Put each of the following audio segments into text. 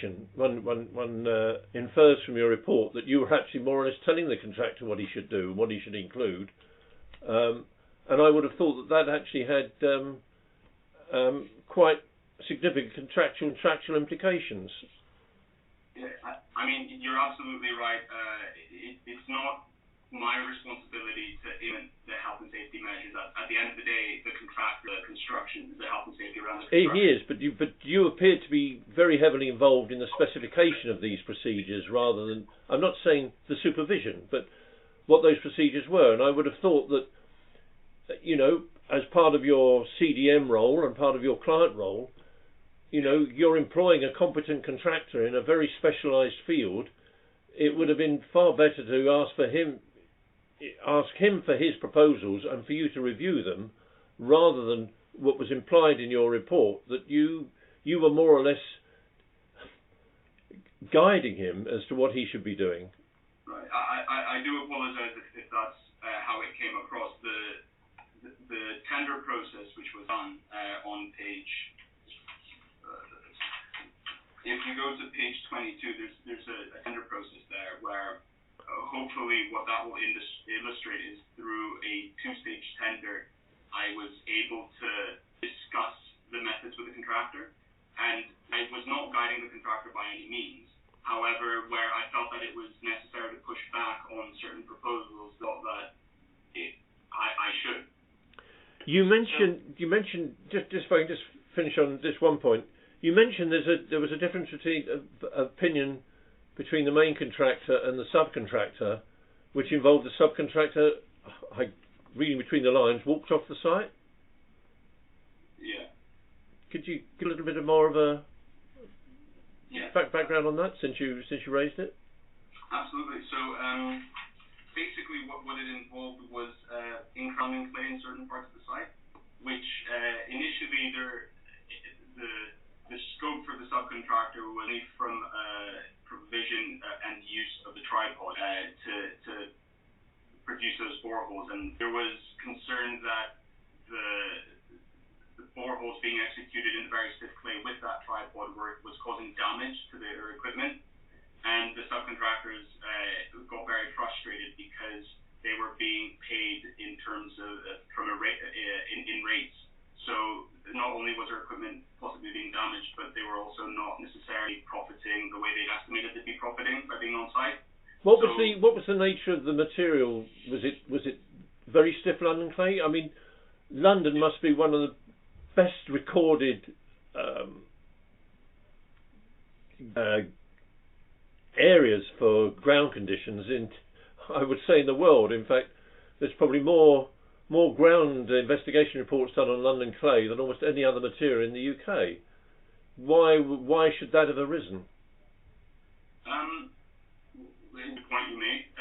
impression. One infers from your report that you were actually more or less telling the contractor what he should do and what he should include. And I would have thought that actually had quite significant contractual implications. Yeah, I mean, you're absolutely right. It's not my responsibility to implement the health and safety measures. At the end of the day, the contractor, the construction, the health and safety around the construction. He is, but you appear to be very heavily involved in the specification of these procedures rather than, I'm not saying the supervision, but what those procedures were. And I would have thought that, you know, as part of your CDM role and part of your client role, you know, you're employing a competent contractor in a very specialised field. It would have been far better to ask him for his proposals and for you to review them, rather than what was implied in your report, that you were more or less guiding him as to what he should be doing. Right. I do apologise if that's how it came across. The tender process, which was done on page, if you go to page 22, there's a tender process there where hopefully what that will illustrate is through a two-stage tender, I was able to discuss the methods with the contractor, and I was not guiding the contractor by any means. However, where I felt that it was necessary to push back on certain proposals, thought that I should. You mentioned just if I can just finish on this one point. You mentioned there was a difference between opinion between the main contractor and the subcontractor, which involved the subcontractor, reading between the lines, walked off the site. Yeah. Could you get a little bit more of a background on that since you raised it? Absolutely. So basically, what it involved was incoming clay in certain parts of the site, which initially the scope for the subcontractor was only from provision and use of the tripod to produce those boreholes, and there was concern that the boreholes being executed in very stiff clay with that tripod was causing damage to their equipment, and the subcontractors got very frustrated because they were being paid in terms of from a rate in rates. So not only was their equipment possibly being damaged, but they were also not necessarily profiting the way they'd estimated they'd be profiting by being on site. What was the nature of the material? Was it very stiff London clay? I mean, London must be one of the best recorded areas for ground conditions I would say, in the world. In fact, there's probably more ground investigation reports done on London clay than almost any other material in the UK. Why should that have arisen? The point you made,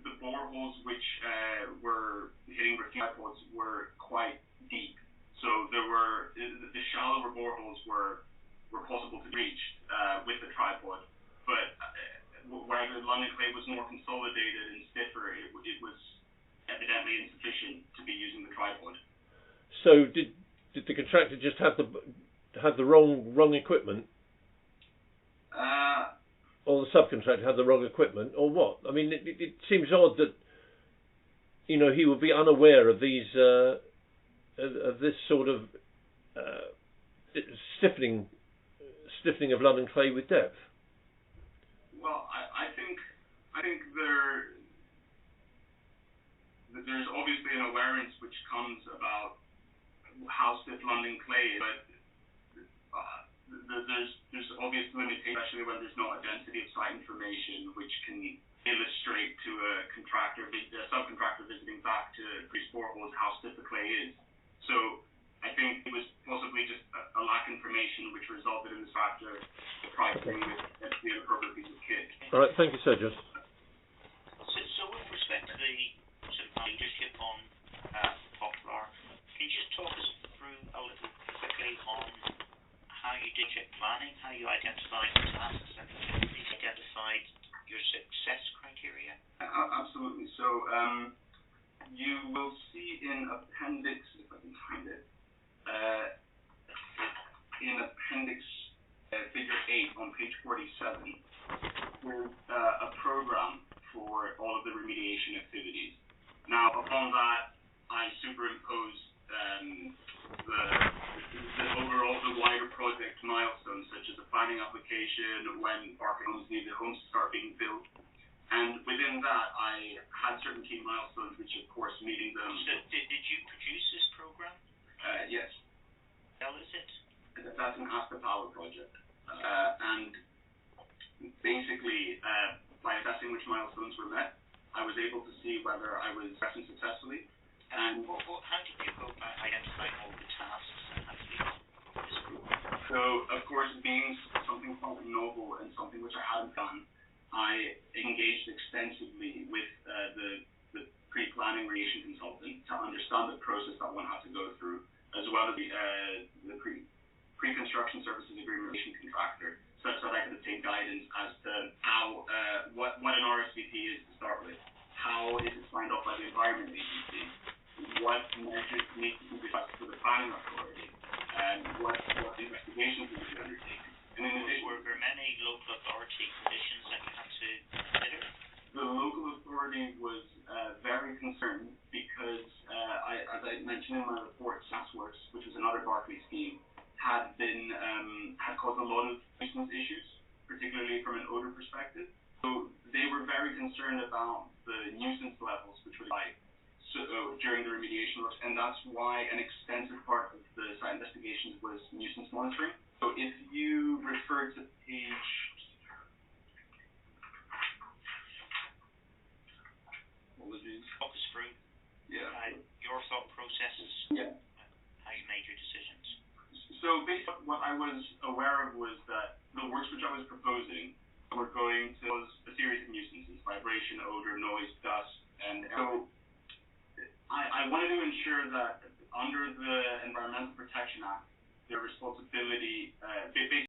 the boreholes which were hitting tripods were quite deep. So there were the shallower boreholes were possible to reach with the tripod, but where the London clay was more consolidated and stiffer, it was evidently insufficient to be using the tripod. So did the contractor just have the wrong equipment? Or the subcontractor had the wrong equipment, or what? I mean, it seems odd that, you know, he would be unaware of these of this sort of stiffening of London clay with depth. Well, I think there's obviously an awareness which comes about how stiff London clay is, but there's obvious limitations, especially when there's not a density of site information which can illustrate to a subcontractor visiting back to these boreholes how stiff the clay is. So I think it was possibly just a lack of information which resulted in this factor pricing with the inappropriate piece of kit. All right, thank you, Sergio. So with respect to the sort of leadership on Poplar, can you just talk us through a little quickly on how you did your planning, how you identified tasks, and identified your success criteria? Absolutely. So you will see in appendix, if I can find it, in appendix figure 8, 8 on page 47, there's a program for all of the remediation activities. Now, upon that, I superimposed the wider project milestones, such as the planning application, when park homes need the homes to start being built. And within that, I had certain key milestones, which of course meeting them. So did you produce this program? Yes. How is it? That's an Aspen Power project. And basically, by assessing which milestones were met, I was able to see whether I was progressing successfully. And how did you go about identifying all the tasks that had to be done for this program? so, of course, being something quite novel and something which I hadn't done, I engaged extensively with the pre-planning remediation consultant to understand the process that one had to go through, as well as the pre-construction services agreement contractor, such that I could obtain guidance as to how what an RSVP is to start with, how is it signed off by the Environment Agency, what measures need to be discussed with the planning authority, and what investigations need to be undertaken. And in addition, were there many local authority conditions that you had to consider? the local authority was very concerned because, as I mentioned in my report, SaskWorks, which was another Barclays scheme, had caused a lot of nuisance issues, particularly from an odor perspective. So they were very concerned about the nuisance levels, which were high during the remediation works, and that's why an extensive part of the site investigations was nuisance monitoring. So if you refer to page, apologies. Walk us through your thought processes, Yeah. how you made your decisions. So basically what I was aware of was that the works which I was proposing were going to cause a series of nuisances: vibration, odor, noise, dust, and so I wanted to ensure that under the Environmental Protection Act, their responsibility, basically